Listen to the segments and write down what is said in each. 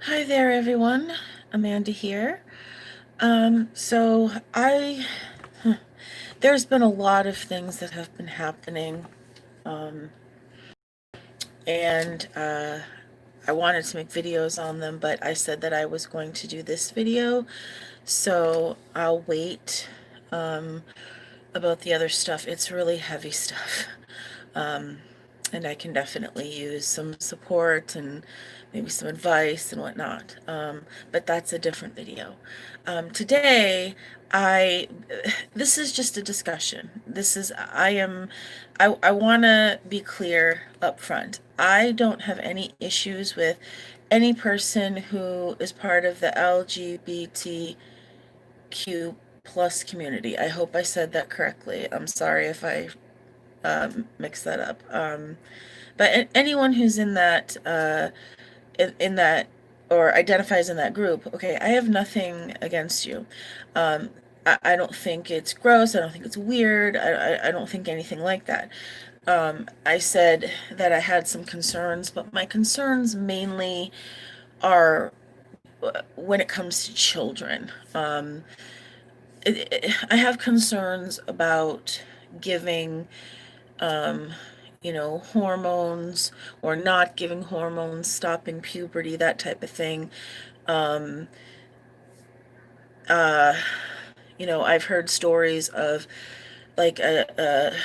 Hi there, everyone. Amanda here. So there's been a lot of things that have been happening, um, and I wanted to make videos on them, but I said that I was going to do this video, so I'll wait, um, about the other stuff. It's really heavy stuff. Um, and I can definitely use some support and maybe some advice and whatnot. But that's a different video. Today, I this is just a discussion. I want to be clear up front. I don't have any issues with any person who is part of the LGBTQ plus community. I hope I said that correctly. I'm sorry if I mix that up. But anyone who's in that or identifies in that group, okay, I have nothing against you. Um, I don't think it's gross. I don't think it's weird. I don't think anything like that. I said that I had some concerns, but my concerns mainly are when it comes to children. I have concerns about giving um, hormones or not giving hormones, stopping puberty, that type of thing. Um, uh, I've heard stories of like it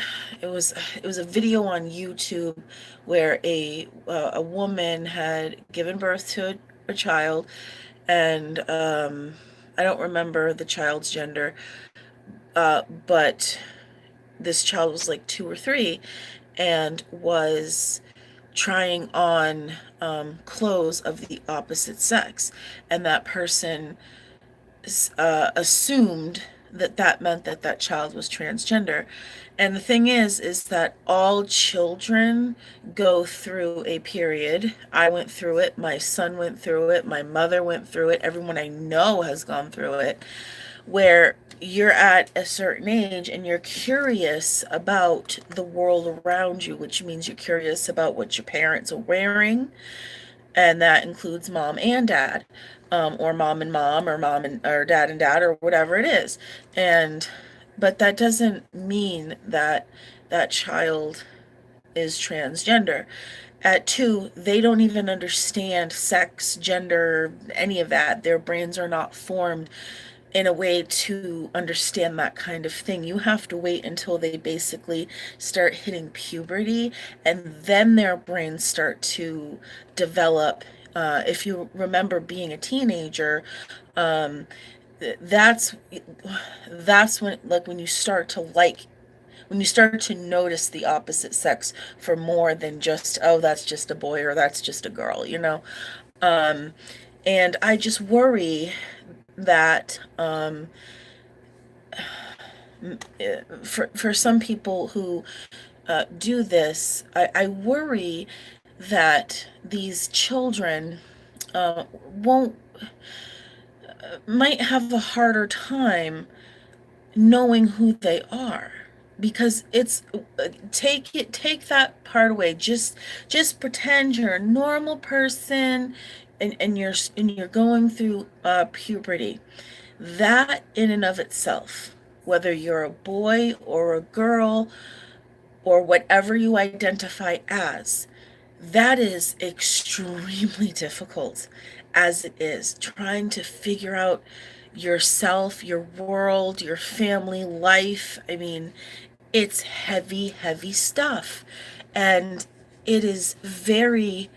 was a video on YouTube where a woman had given birth to a child, and I don't remember the child's gender, but this child was like 2 or 3 and was trying on clothes of the opposite sex, and that person assumed that that meant that that child was transgender. And the thing is that all children go through a period. I went through it, my son went through it, my mother went through it, everyone I know has gone through it, where you're at a certain age and you're curious about the world around you, which means you're curious about what your parents are wearing, and that includes mom and dad, or mom and mom, or mom and dad, or whatever it is. And but that doesn't mean that that child is transgender. At 2, they don't even understand sex, gender, any of that. Their brains are not formed in a way to understand that kind of thing. You have to wait until they basically start hitting puberty, and then their brains start to develop. If you remember being a teenager, um, that's when, like, when you start to notice the opposite sex for more than just, oh, that's just a boy or that's just a girl, um, and I just worry that for some people who do this, I worry that these children won't might have a harder time knowing who they are, because it's take that part away. Just pretend you're a normal person, and you're going through puberty. That in and of itself, whether you're a boy or a girl or whatever you identify as, that is extremely difficult as it is. Trying to figure out yourself, your world, your family life. I mean, it's heavy, heavy stuff. And it is very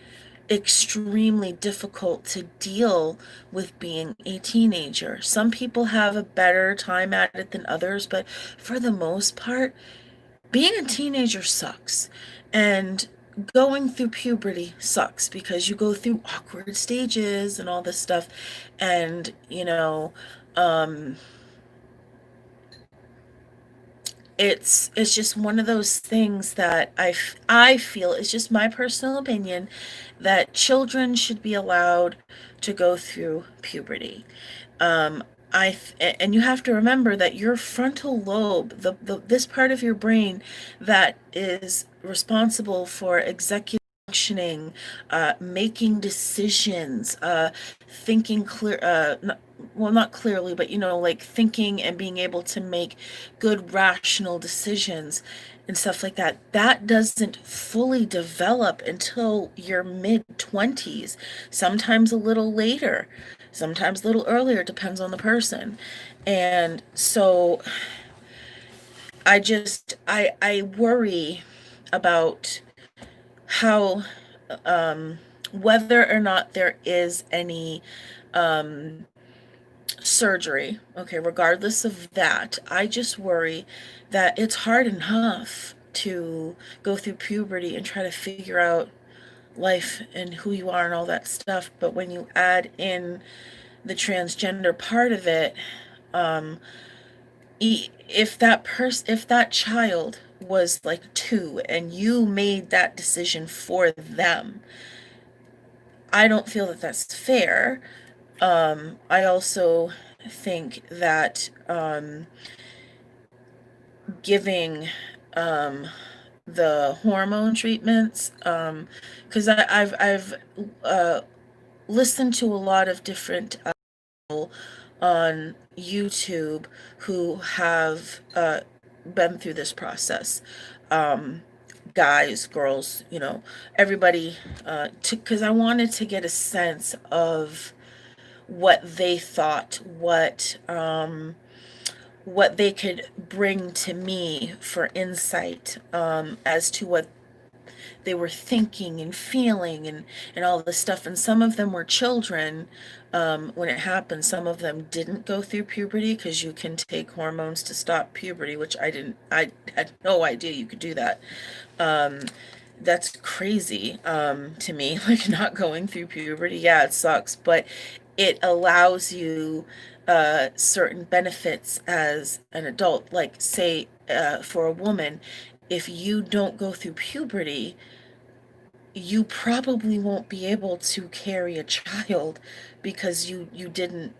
extremely difficult to deal with being a teenager. Some people have a better time at it than others, but for the most part, being a teenager sucks. And going through puberty sucks because you go through awkward stages and all this stuff. And, um, it's just one of those things that I feel, it's just my personal opinion, that children should be allowed to go through puberty. Um, and you have to remember that your frontal lobe, this part of your brain that is responsible for executive functioning, making decisions, thinking clear, well, not clearly, but like thinking and being able to make good, rational decisions and stuff like that. That doesn't fully develop until your mid 20s, sometimes a little later, sometimes a little earlier, depends on the person. And so I worry about how, whether or not there is any surgery, okay, regardless of that, I just worry that it's hard enough to go through puberty and try to figure out life and who you are and all that stuff. But when you add in the transgender part of it, if that child was like 2 and you made that decision for them, I don't feel that that's fair. I also think that giving the hormone treatments, because I've uh, listened to a lot of different on YouTube who have been through this process. Um, Guys, girls, everybody, because I wanted to get a sense of what they thought, what they could bring to me for insight, as to what they were thinking and feeling, and all this stuff. And some of them were children when it happened. Some of them didn't go through puberty because you can take hormones to stop puberty, which I had no idea you could do that. That's crazy to me, like not going through puberty. Yeah, it sucks, but it allows you certain benefits as an adult. Like, say, for a woman, if you don't go through puberty, you probably won't be able to carry a child because you didn't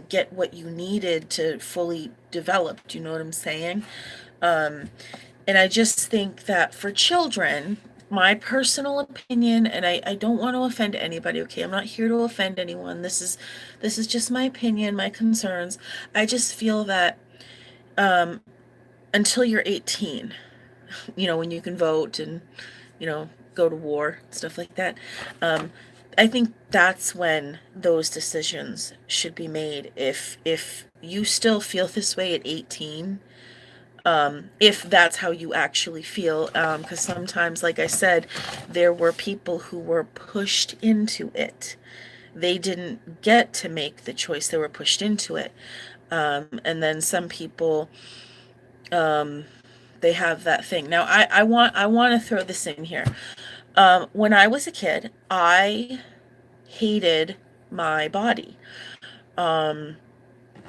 get what you needed to fully develop. Do you know what I'm saying? And I just think that for children, my personal opinion, and I don't want to offend anybody, okay? I'm not here to offend anyone. This is just my opinion, my concerns. I just feel that until you're 18, when you can vote and, go to war, stuff like that. I think that's when those decisions should be made. If you still feel this way at 18, if that's how you actually feel, because sometimes, like I said, there were people who were pushed into it. They didn't get to make the choice, they were pushed into it. And then some people, they have that thing. Now, I want to throw this in here. When I was a kid, I hated my body,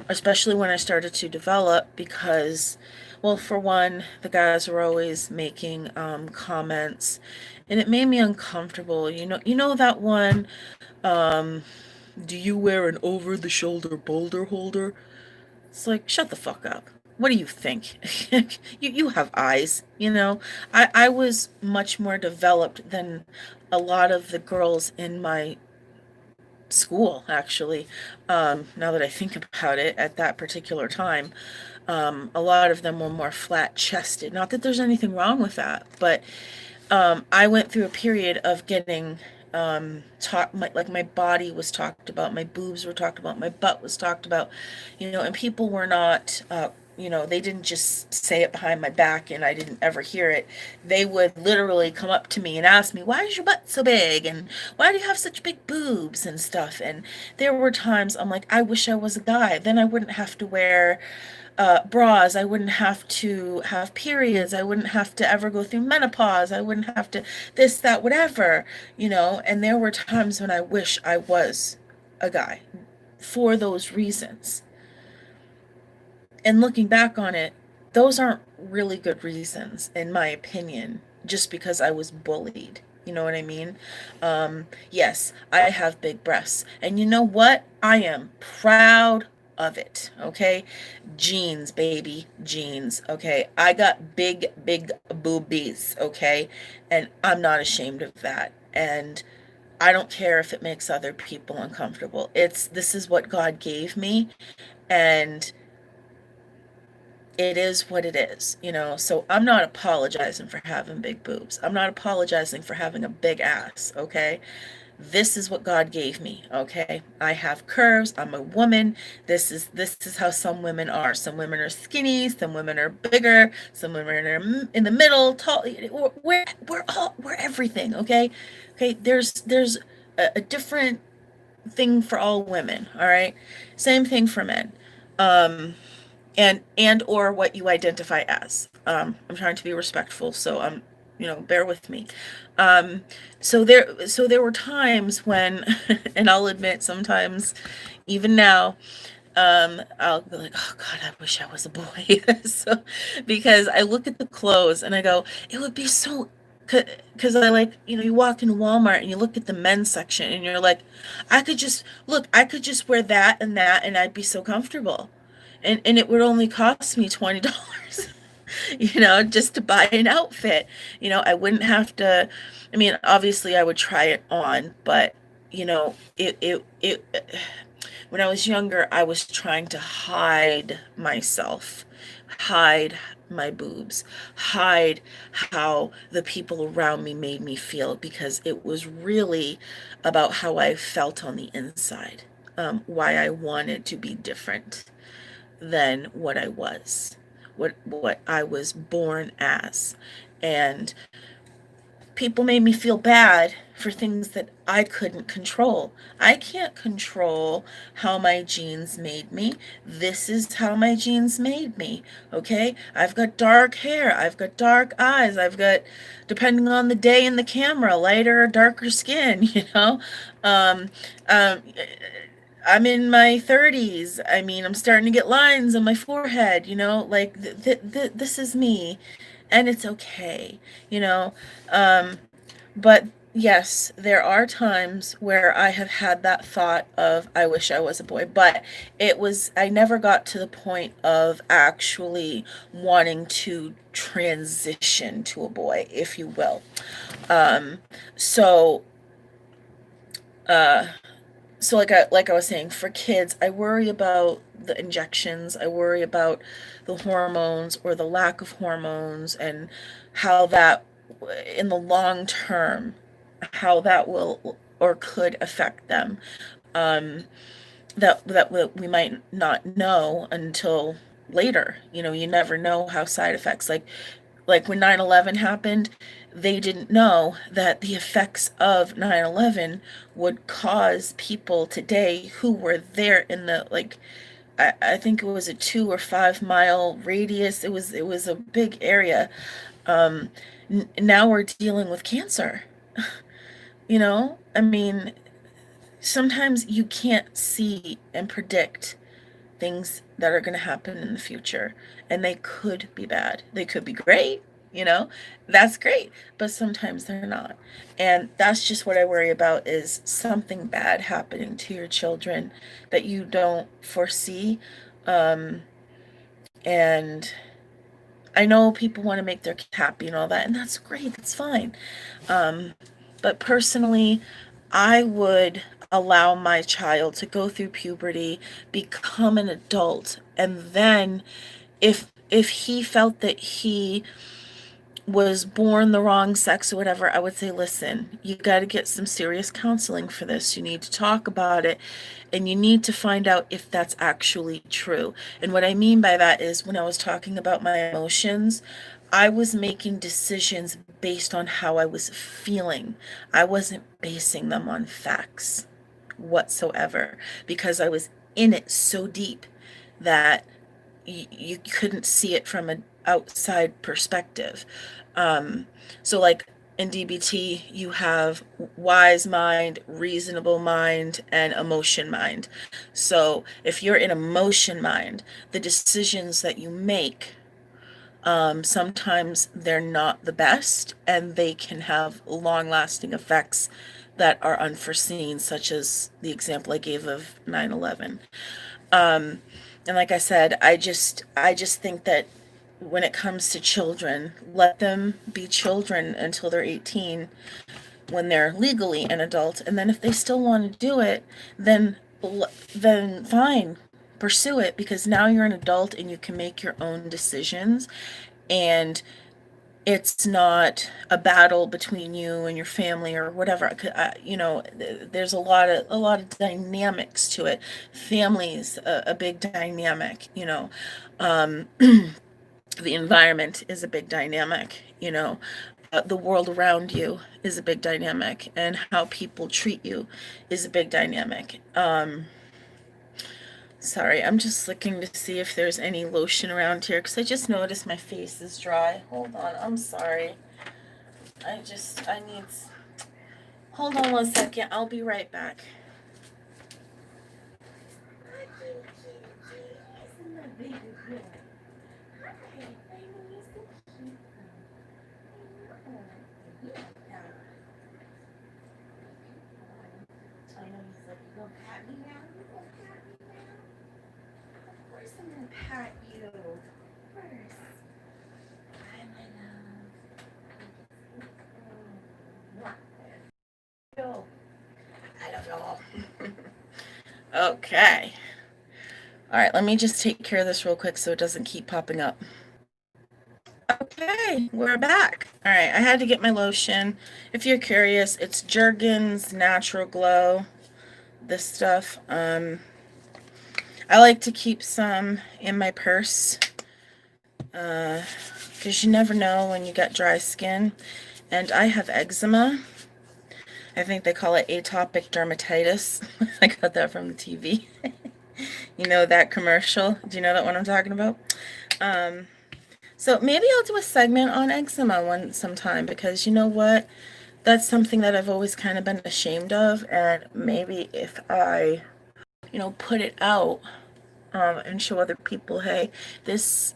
especially when I started to develop, because, well, for one, the guys were always making comments, and it made me uncomfortable. You know that one, do you wear an over-the-shoulder boulder holder? It's like, shut the fuck up. What do you think? You have eyes, I was much more developed than a lot of the girls in my school, actually. Now that I think about it, at that particular time, a lot of them were more flat chested. Not that there's anything wrong with that, but I went through a period of getting like my body was talked about, my boobs were talked about, my butt was talked about, and people were not, they didn't just say it behind my back and I didn't ever hear it. They would literally come up to me and ask me, why is your butt so big? And why do you have such big boobs and stuff? And there were times I'm like, I wish I was a guy. Then I wouldn't have to wear bras. I wouldn't have to have periods. I wouldn't have to ever go through menopause. I wouldn't have to this, that, whatever, And there were times when I wish I was a guy for those reasons. And looking back on it, those aren't really good reasons, in my opinion, just because I was bullied. You know what I mean? Yes, I have big breasts. And you know what? I am proud of it, okay? Jeans, baby, jeans, okay? I got big, big boobies, okay? And I'm not ashamed of that. And I don't care if it makes other people uncomfortable. This is what God gave me, and it is what it is, you know. So I'm not apologizing for having big boobs. I'm not apologizing for having a big ass, okay? This is what God gave me, okay? I have curves. I'm a woman. This is how some women are. Some women are skinny, some women are bigger, some women are in the middle, tall. We're everything, okay? Okay, there's a different thing for all women, all right? Same thing for men. Um and or what you identify as. I'm trying to be respectful, so bear with me. Um, so there were times when, and I'll admit sometimes, even now, I'll be like, oh God, I wish I was a boy. So, because I look at the clothes and I go, it would be so, because I like, you walk in Walmart and you look at the men's section and you're like, I could just wear that and I'd be so comfortable. And it would only cost me $20, just to buy an outfit. I wouldn't have to, I mean, obviously I would try it on, but when I was younger, I was trying to hide myself, hide my boobs, hide how the people around me made me feel, because it was really about how I felt on the inside, why I wanted to be different than what I was, what I was born as. And people made me feel bad for things that I couldn't control. I can't control how my genes made me. This is how my genes made me. Okay? I've got dark hair. I've got dark eyes. I've got, depending on the day and the camera, lighter or darker skin, Um, um, I'm in my 30s. I mean, I'm starting to get lines on my forehead, like this is me, and it's okay, you know. Um, but yes, there are times where I have had that thought of, I wish I was a boy, but I never got to the point of actually wanting to transition to a boy, if you will. Um, so, uh, so like I was saying, for kids, I worry about the injections. I worry about the hormones or the lack of hormones, and how that, in the long term, how that will or could affect them. Um, that we might not know until later. You never know how side effects, like when 9/11 happened, they didn't know that the effects of 9/11 would cause people today who were there in the, like, I think it was a 2 or 5 mile radius. It was a big area. Um, Now we're dealing with cancer. I mean, sometimes you can't see and predict things that are going to happen in the future, and they could be bad. They could be great, that's great, but sometimes they're not. And that's just what I worry about, is something bad happening to your children that you don't foresee. um, and I know people want to make their kid happy and all that, and that's great, that's fine. um, but personally, I would allow my child to go through puberty, become an adult, and then, if he felt that he was born the wrong sex or whatever, I would say, listen, you got to get some serious counseling for this. You need to talk about it, and you need to find out if that's actually true. And what I mean by that is, when I was talking about my emotions, I was making decisions based on how I was feeling. I wasn't basing them on facts whatsoever, because I was in it so deep that you couldn't see it from an outside perspective. Um, so, like, in DBT, you have wise mind, reasonable mind, and emotion mind. So, if you're in emotion mind, the decisions that you make, sometimes they're not the best, and they can have long lasting effects that are unforeseen, such as the example I gave of 9/11. And like I said, I just think that when it comes to children, let them be children until they're 18, when they're legally an adult, and then if they still want to do it, then then fine, pursue it, because now you're an adult and you can make your own decisions, and it's not a battle between you and your family or whatever. There's a lot of dynamics to it. Family's a big dynamic. The environment is a big dynamic. The world around you is a big dynamic, and how people treat you is a big dynamic. Sorry, I'm just looking to see if there's any lotion around here, because I just noticed my face is dry. Hold on, I'm sorry. I need. Hold on 1 second, I'll be right back. Pat you first. Hi, my love. I don't know. Okay. All right, let me just take care of this real quick so it doesn't keep popping up. Okay, we're back. All right, I had to get my lotion. If you're curious, it's Jergens Natural Glow. This stuff. I like to keep some in my purse, because you never know when you get dry skin. And I have eczema. I think they call it atopic dermatitis. I got that from the TV. You know that commercial? Do you know that one I'm talking about? So maybe I'll do a segment on eczema sometime, because you know what? That's something that I've always kind of been ashamed of, and maybe if I, put it out, and show other people, hey,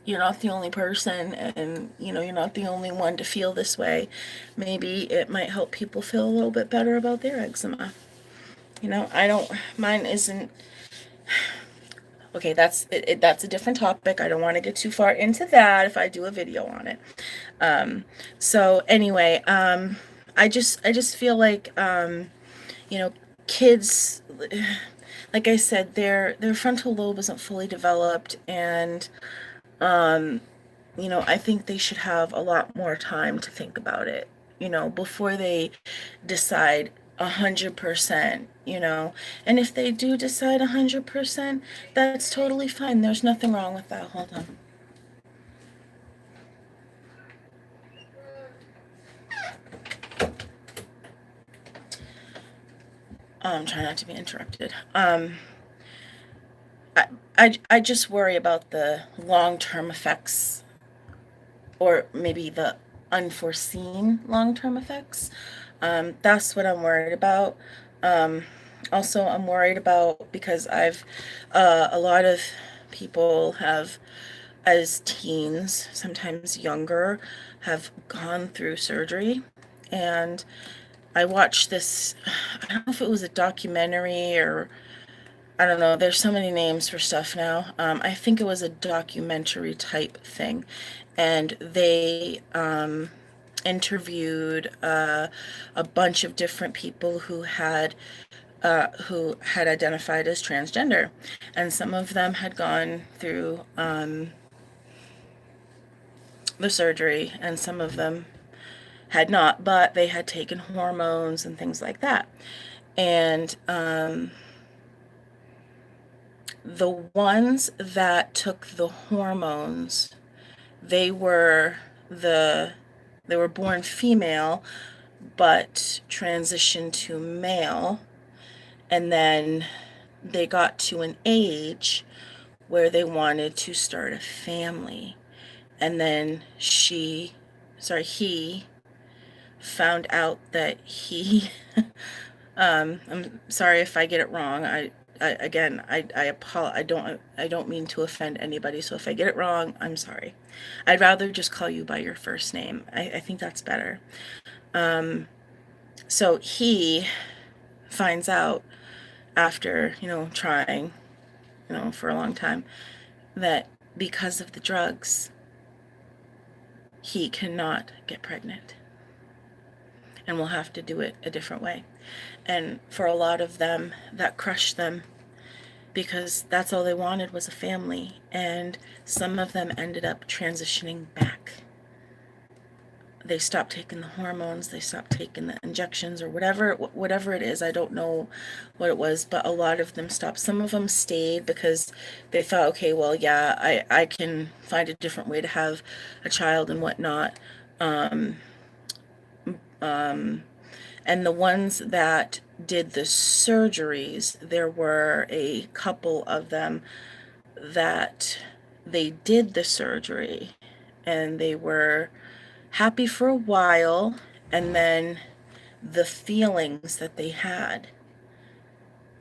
you're not the only person, and you're not the only one to feel this way. Maybe it might help people feel a little bit better about their eczema. Mine isn't. Okay, that's a different topic. I don't want to get too far into that if I do a video on it. So anyway, I just feel like, kids, like I said, their frontal lobe isn't fully developed, and I think they should have a lot more time to think about it, before they decide 100%, And if they do decide 100%, that's totally fine. There's nothing wrong with that. Hold on. I'm trying not to be interrupted. I just worry about the long-term effects, or maybe the unforeseen long-term effects. That's what I'm worried about. Also, I'm worried about, because a lot of people have, as teens, sometimes younger, have gone through surgery. And I watched this, I don't know if it was a documentary, or I don't know, there's so many names for stuff now. I think it was a documentary type thing. And they interviewed a bunch of different people who had identified as transgender, and some of them had gone through the surgery, and some of them had not, but they had taken hormones and things like that. And the ones that took the hormones, they were they were born female, but transitioned to male, and then they got to an age where they wanted to start a family. And then he found out that I'm sorry if I get it wrong. Again, I don't mean to offend anybody. So if I get it wrong, I'm sorry. I'd rather just call you by your first name. I think that's better. So he finds out, after, trying for a long time, that because of the drugs, he cannot get pregnant and will have to do it a different way. And for a lot of them, that crushed them because that's all they wanted was a family. And some of them ended up transitioning back. They stopped taking the hormones, they stopped taking the injections or whatever it is. I don't know what it was, but a lot of them stopped. Some of them stayed because they thought, okay, well, yeah, I can find a different way to have a child and whatnot. Um, and the ones that did the surgeries, there were a couple of them that they did the surgery and they were happy for a while, and then the feelings that they had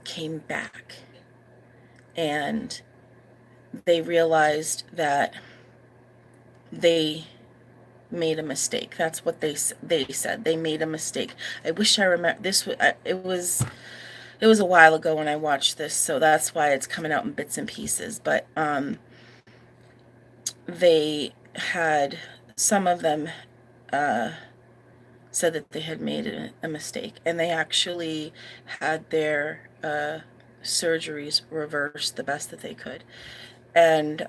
came back, and they realized that they made a mistake. That's what they said. They made a mistake. I wish I remember this. It was a while ago when I watched this, so that's why it's coming out in bits and pieces. But they had, some of them said that they had made a mistake, and they actually had their surgeries reversed the best that they could. And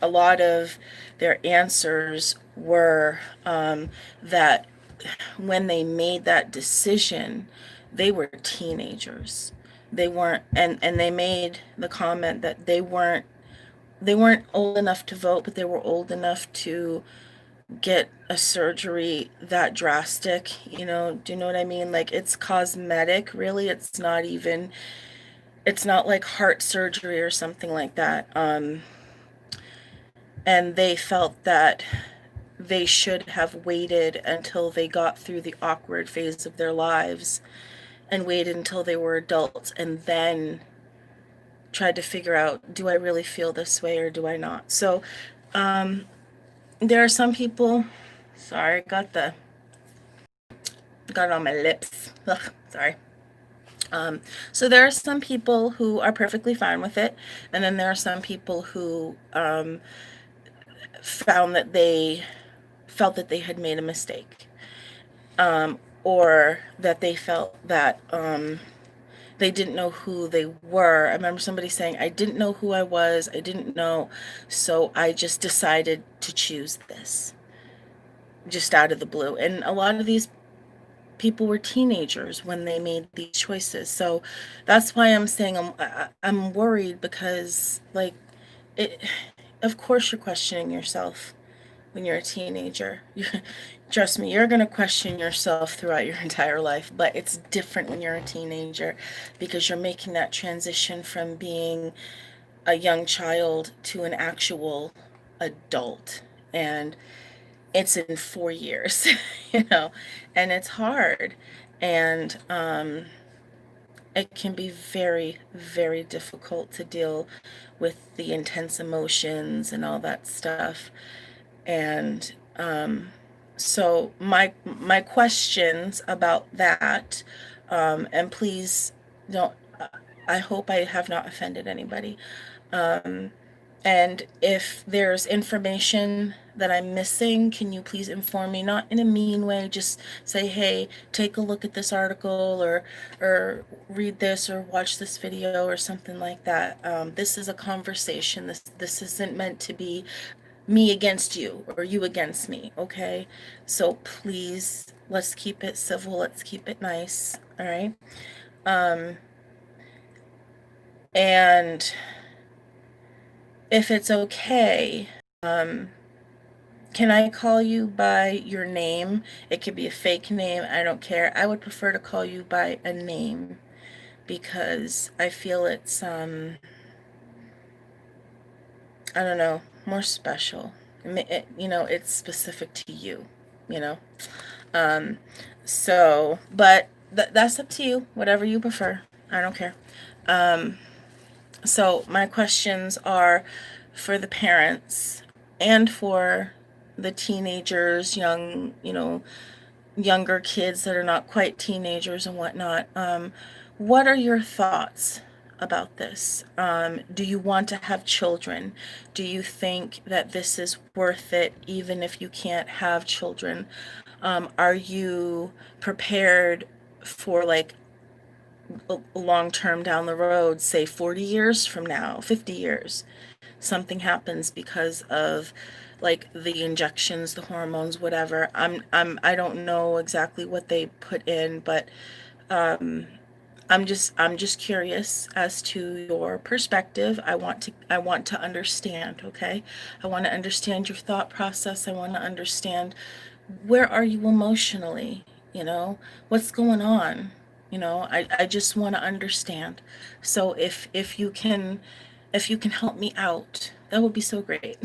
a lot of their answers were that when they made that decision, they were teenagers. They weren't, and they made the comment that they weren't old enough to vote, but they were old enough to get a surgery that drastic. Do you know what I mean? Like, it's cosmetic, really. It's not like heart surgery or something like that. And they felt that they should have waited until they got through the awkward phase of their lives and waited until they were adults and then tried to figure out, do I really feel this way or do I not? So there are some people, sorry, got it on my lips. Ugh, sorry. So there are some people who are perfectly fine with it, and then there are some people who found that they felt that they had made a mistake, or that they felt that they didn't know who they were. I remember somebody saying, I didn't know who I was, I didn't know, so I just decided to choose this, just out of the blue. And a lot of these people were teenagers when they made these choices. So that's why I'm saying I'm worried, because, like, it, of course you're questioning yourself when you're a teenager. Trust me, you're going to question yourself throughout your entire life, but it's different when you're a teenager because you're making that transition from being a young child to an actual adult. And it's in 4 years, and it's hard. And it can be very, very difficult to deal with the intense emotions and all that stuff. And so my questions about that, and please don't, I hope I have not offended anybody. And if there's information that I'm missing, can you please inform me? Not in a mean way, just say, hey, take a look at this article, or read this, or watch this video, or something like that. This is a conversation. This isn't meant to be me against you or you against me, okay? So please, let's keep it civil, let's keep it nice, all right? And if it's okay, can I call you by your name? It could be a fake name, I don't care. I would prefer to call you by a name because I feel it's, I don't know, more special. It's specific to you, you know? But that's up to you, whatever you prefer. I don't care. So my questions are for the parents and for the teenagers, younger kids that are not quite teenagers and whatnot. What are your thoughts about this? Do you want to have children? Do you think that this is worth it even if you can't have children? Are you prepared for like long term down the road, say 40 years from now, 50 years, something happens because of like the injections, the hormones, whatever. I don't know exactly what they put in, but I'm just curious as to your perspective. I want to understand, okay? I want to understand your thought process. I want to understand where are you emotionally, you know? What's going on? I just want to understand. So if you can help me out, that would be so great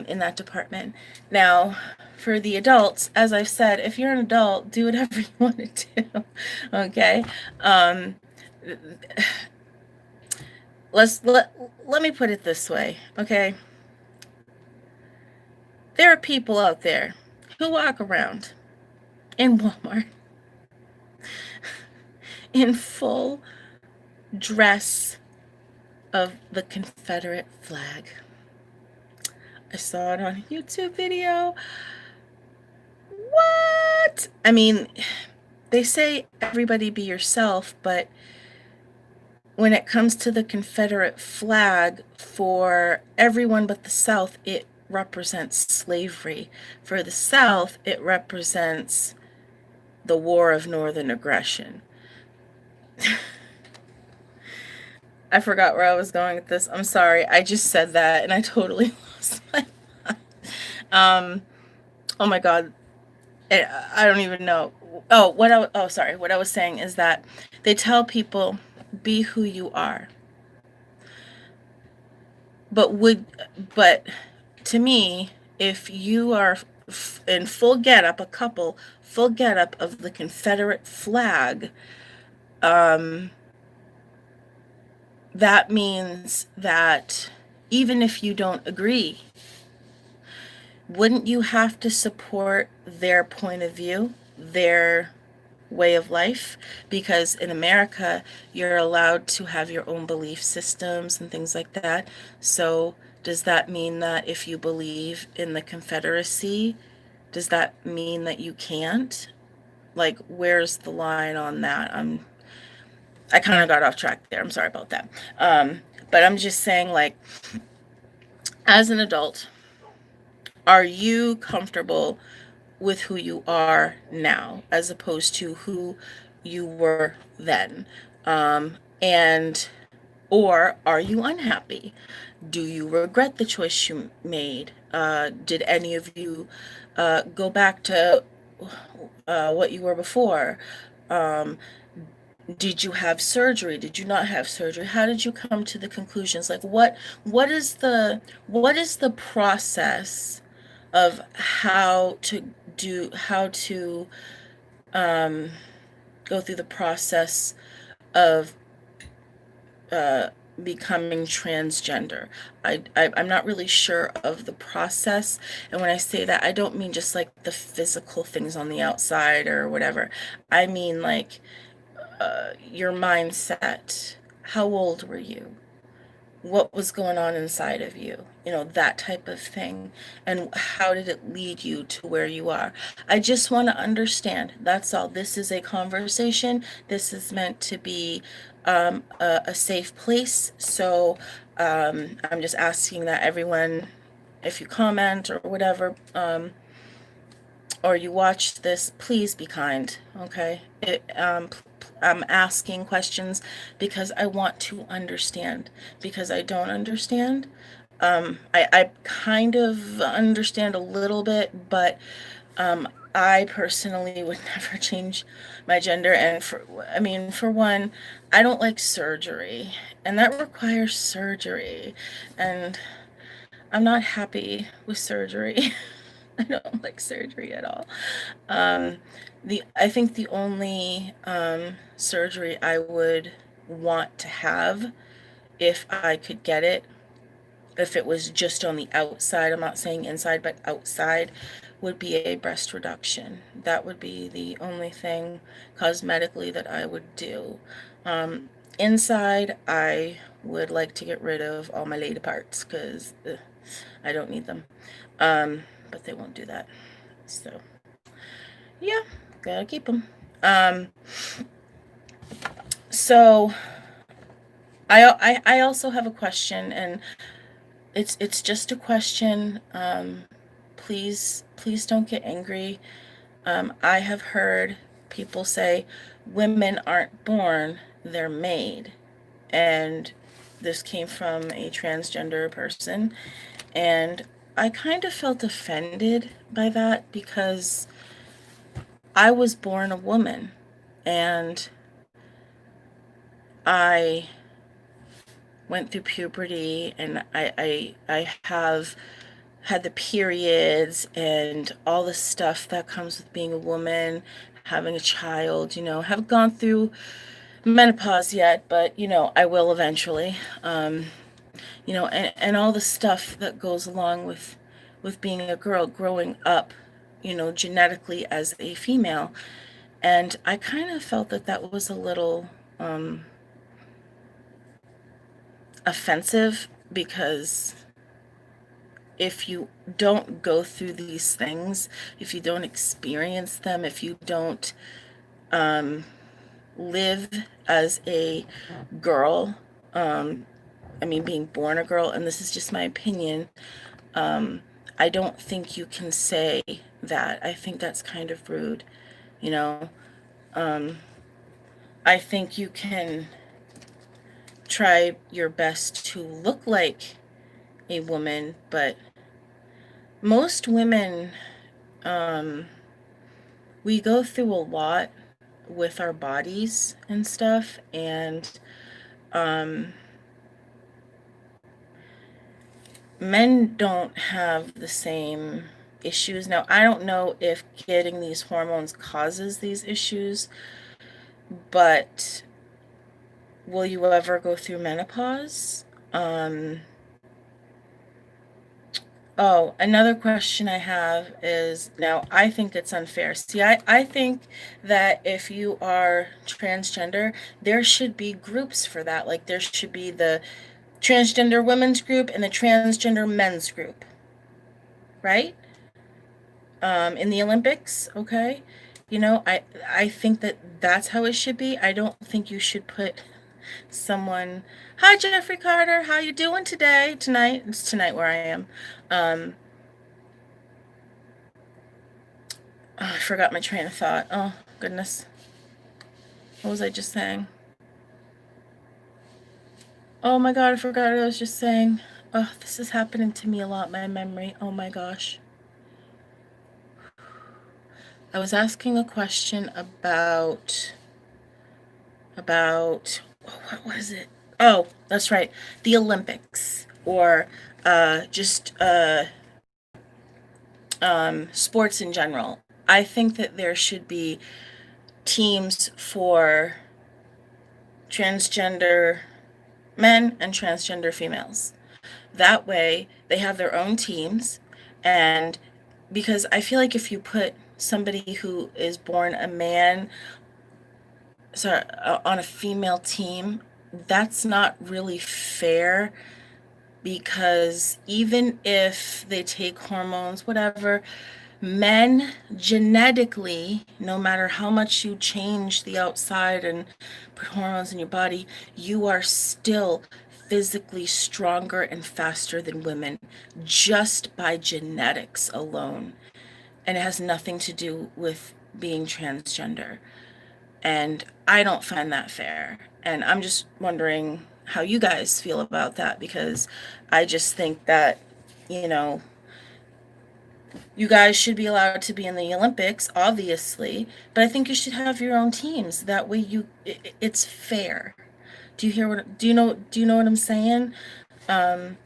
in that department. Now, for the adults, as I've said, if you're an adult, do whatever you want to do. Okay. Um, let me put it this way. Okay. There are people out there who walk around in Walmart in full dress of the Confederate flag. I saw it on a YouTube video. What? I mean, they say everybody be yourself, but when it comes to the Confederate flag, for everyone but the South, it represents slavery. For the South, it represents the War of Northern Aggression. I forgot where I was going with this. I'm sorry. I just said that and I totally lost my mind. Um, oh my God. I don't even know. Sorry. What I was saying is that they tell people be who you are. But but to me, if you are in full getup, a couple full getup of the Confederate flag, um, that means that even if you don't agree, wouldn't you have to support their point of view, their way of life? Because in America, you're allowed to have your own belief systems and things like that. So, does that mean that if you believe in the Confederacy, does that mean that you can't? Like, where's the line on that? I kind of got off track there. I'm sorry about that. But I'm just saying, like, as an adult, are you comfortable with who you are now as opposed to who you were then? And or are you unhappy? Do you regret the choice you made? Did any of you go back to what you were before? Um, did you have surgery? Did you not have surgery? How did you come to the conclusions? Like what is the process of how to um, go through the process of uh, becoming transgender. I'm not really sure of the process. And when I say that, I don't mean just like the physical things on the outside or whatever. I mean like your mindset. How old were you? What was going on inside of you? That type of thing. And how did it lead you to where you are? I just want to understand. That's all. This is a conversation. This is meant to be a safe place. So I'm just asking that everyone, if you comment or whatever, or you watch this, please be kind, okay? I'm asking questions because I want to understand. Because I don't understand. I kind of understand a little bit, but I personally would never change my gender. And for one, I don't like surgery, and that requires surgery, and I'm not happy with surgery. I don't like surgery at all. Um, I think the only surgery I would want to have, if I could get it, if it was just on the outside, I'm not saying inside, but outside, would be a breast reduction. That would be the only thing cosmetically that I would do. Inside, I would like to get rid of all my lady parts because I don't need them. But they won't do that. So, yeah, gotta keep them. Um, so I also have a question, and it's just a question. Please don't get angry. I have heard people say women aren't born, they're made. And this came from a transgender person. And I kind of felt offended by that because I was born a woman and I went through puberty and I have had the periods and all the stuff that comes with being a woman, having a child, have gone through menopause yet, but I will eventually. And all the stuff that goes along with being a girl growing up, genetically as a female. And I kind of felt that that was a little offensive because if you don't go through these things, if you don't experience them, if you don't live as a girl, being born a girl, and this is just my opinion, I don't think you can say that. I think that's kind of rude, you know. I think you can try your best to look like a woman, but most women, um, we go through a lot with our bodies and stuff, and um, men don't have the same issues. Now, I don't know if getting these hormones causes these issues, but will you ever go through menopause? Oh, another question I have is, now I think it's unfair. See, I think that if you are transgender, there should be groups for that. Like there should be the transgender women's group and the transgender men's group, right? In the Olympics, okay? I think that that's how it should be. I don't think you should put someone, hi Jeffrey Carter, how you doing today? Tonight? It's tonight where I am. Um, oh, I forgot my train of thought. Oh, goodness. What was I just saying? Oh my god, I forgot what I was just saying. Oh, this is happening to me a lot, my memory. Oh my gosh. I was asking a question about what was it? Oh, that's right. The Olympics or just sports in general. I think that there should be teams for transgender men and transgender females. That way, they have their own teams. And because I feel like if you put somebody who is born a man, sorry, on a female team, that's not really fair because even if they take hormones, whatever, men genetically, no matter how much you change the outside and put hormones in your body, you are still physically stronger and faster than women just by genetics alone. And it has nothing to do with being transgender. And I don't find that fair. And I'm just wondering how you guys feel about that because I just think that, you know, you guys should be allowed to be in the Olympics, obviously, but I think you should have your own teams. That way it's fair. Do you know what I'm saying? Um,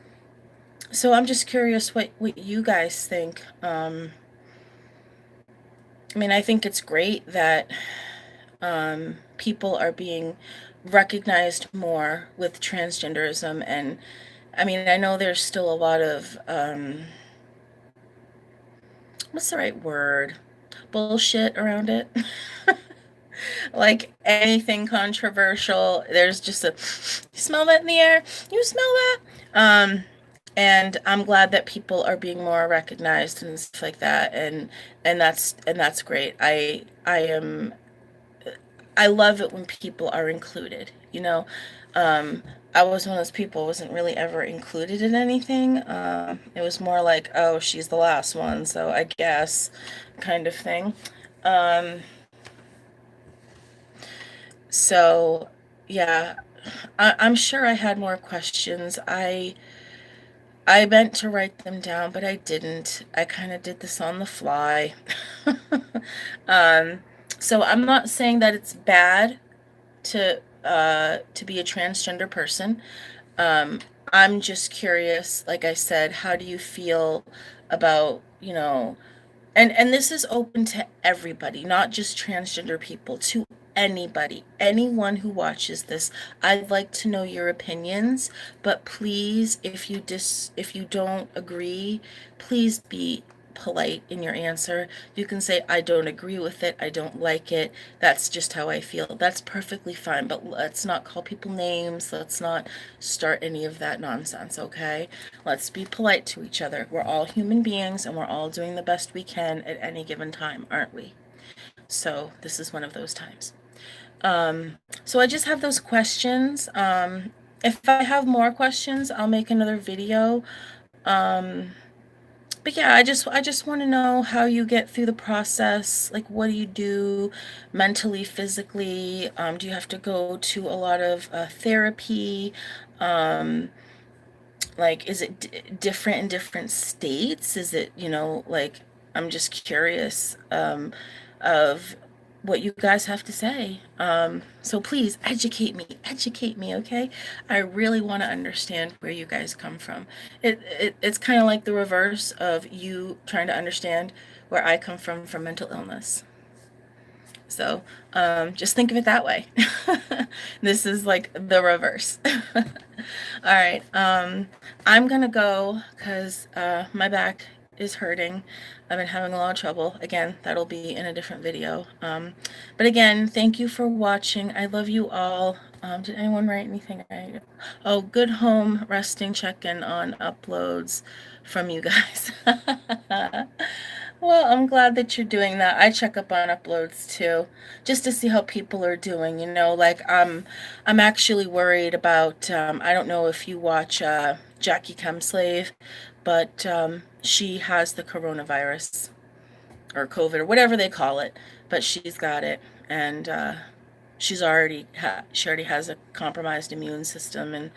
so I'm just curious what you guys think. I think it's great that people are being recognized more with transgenderism. And I know there's still a lot of, what's the right word? Bullshit around it. Like anything controversial, there's just a, you smell that in the air? You smell that? Um, and I'm glad that people are being more recognized and stuff like that, and that's great. I love it when people are included. Um, I was one of those people wasn't really ever included in anything. It was more like, oh, she's the last one, so I guess, kind of thing. Um, so yeah, I'm sure I had more questions. I meant to write them down, but I didn't. I kind of did this on the fly. um, so I'm not saying that it's bad to be a transgender person. Um, I'm just curious, like I said, how do you feel about, and this is open to everybody, not just transgender people, to anybody, anyone who watches this. I'd like to know your opinions, but please, if you don't agree, please be polite in your answer. You can say, I don't agree with it, I don't like it, that's just how I feel. That's perfectly fine, but let's not call people names. Let's not start any of that nonsense, okay? Let's be polite to each other. We're all human beings and we're all doing the best we can at any given time, aren't we? So this is one of those times. So I just have those questions. If I have more questions, I'll make another video. Um, but yeah, I just want to know how you get through the process. Like, what do you do mentally, physically? Do you have to go to a lot of therapy? Um, like, is it different in different states? Is it, like, I'm just curious of what you guys have to say. So please educate me, okay? I really want to understand where you guys come from. It's kind of like the reverse of you trying to understand where I come from mental illness. So just think of it that way. This is like the reverse. All right. I'm going to go because my back is hurting. I've been having a lot of trouble. Again, that'll be in a different video. But again, thank you for watching. I love you all. Did anyone write anything? Oh, good home resting check-in on uploads from you guys. Well, I'm glad that you're doing that. I check up on uploads too, just to see how people are doing. Like I'm actually worried about. I don't know if you watch Jackie Slave, but she has the coronavirus or COVID or whatever they call it, but she's got it, and she already has a compromised immune system, and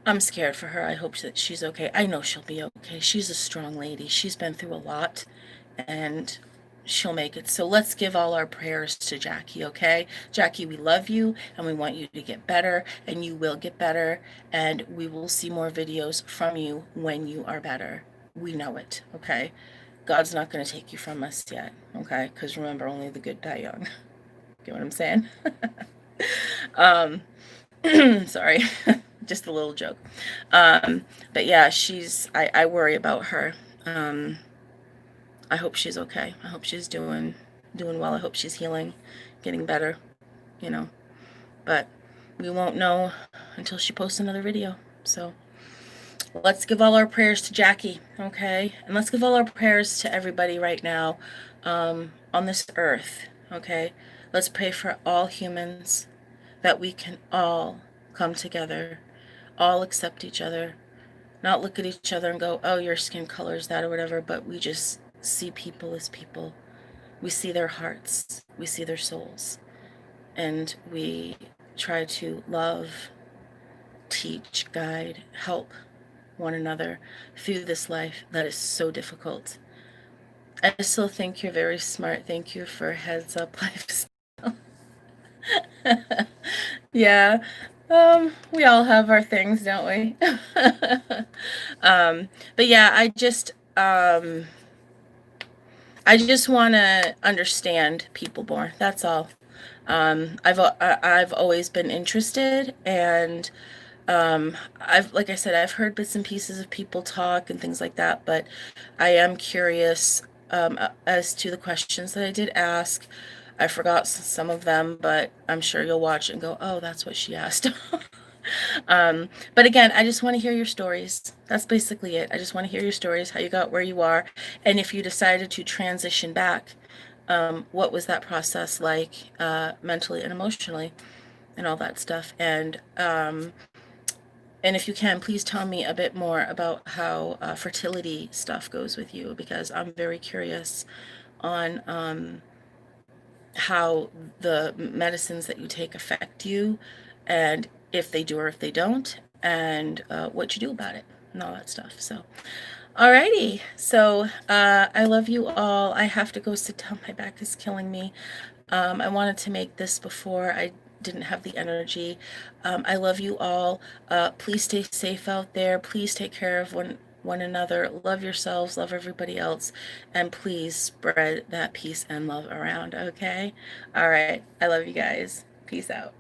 I'm scared for her. I hope that she's okay. I know she'll be okay. She's a strong lady. She's been through a lot, and she'll make it. So let's give all our prayers to Jackie, okay? Jackie, we love you, and we want you to get better, and you will get better, and we will see more videos from you when you are better. We know it, okay? God's not going to take you from us yet, okay? Because remember, only the good die young. Get what I'm saying? um, Sorry, just a little joke. But yeah, I worry about her. I hope she's okay. I hope she's doing well. I hope she's healing, getting better, you know. But we won't know until she posts another video. So let's give all our prayers to Jackie, okay? And let's give all our prayers to everybody right now on this earth, okay? Let's pray for all humans, that we can all come together, all accept each other, not look at each other and go, oh, your skin color is that or whatever, but we just see people as people. We see their hearts, we see their souls, and we try to love, teach, guide, help one another through this life that is so difficult. I still think you're very smart. Thank you for heads up lifestyle. Yeah. We all have our things, don't we? But yeah, I just want to understand people more. That's all. I've always been interested, and like I said, I've heard bits and pieces of people talk and things like that, but I am curious as to the questions that I did ask. I forgot some of them, but I'm sure you'll watch and go, oh, that's what she asked. But again, I just want to hear your stories. That's basically it. I just want to hear your stories, how you got where you are, and if you decided to transition back, what was that process like, mentally and emotionally, and all that stuff. And if you can, please tell me a bit more about how fertility stuff goes with you, because I'm very curious on how the medicines that you take affect you, and if they do or if they don't, and what you do about it, and all that stuff. So, alrighty. So, I love you all. I have to go sit down. My back is killing me. I wanted to make this before I didn't have the energy. I love you all. Please stay safe out there. Please take care of one another. Love yourselves. Love everybody else. And please spread that peace and love around, okay? All right. I love you guys. Peace out.